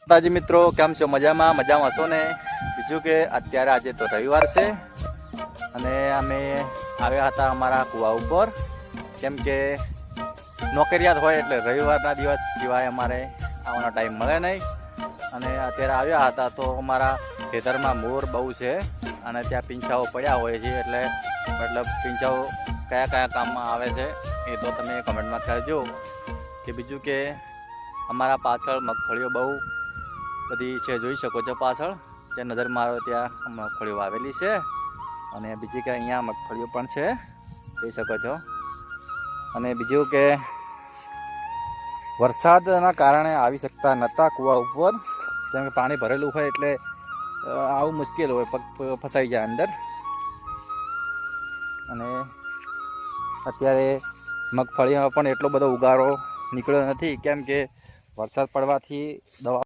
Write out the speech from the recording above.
તાજી મિત્રો કેમ છો? મજામાં હશો ને? બીજું કે અત્યારે આજે તો રવિવાર છે અને અમે આવ્યા હતા અમારા કૂવા ઉપર, કેમ કે નોકરિયાત હોય એટલે રવિવારના દિવસ સિવાય અમારે આવવાનો ટાઈમ મળે નહીં. અને અત્યારે આવ્યા હતા તો અમારા ખેતરમાં મોર બહુ છે અને ત્યાં પીંછાઓ પડ્યા હોય છે, એટલે મતલબ પીંછાઓ કયા કયા કામમાં આવે છે એ તો તમે કમેન્ટમાં કહેજો. કે બીજું કે અમારા પાછળ મગફળીઓ બહુ બધી છે, જોઈ શકો છો પાછળ જે નજર મારો ત્યાં મગફળીઓ વાવેલી છે. અને બીજી કે અહીંયા મગફળીઓ પણ છે, જોઈ શકો છો. અને બીજું કે વરસાદના કારણે આવી શકતા નહોતા કૂવા ઉપર, કેમ કે પાણી ભરેલું હોય એટલે આવું મુશ્કેલ હોય, પગ ફસાઈ જાય અંદર. અને અત્યારે મગફળીમાં પણ એટલો બધો ઉગારો નીકળ્યો નથી, કેમ કે વરસાદ પડવાથી દવા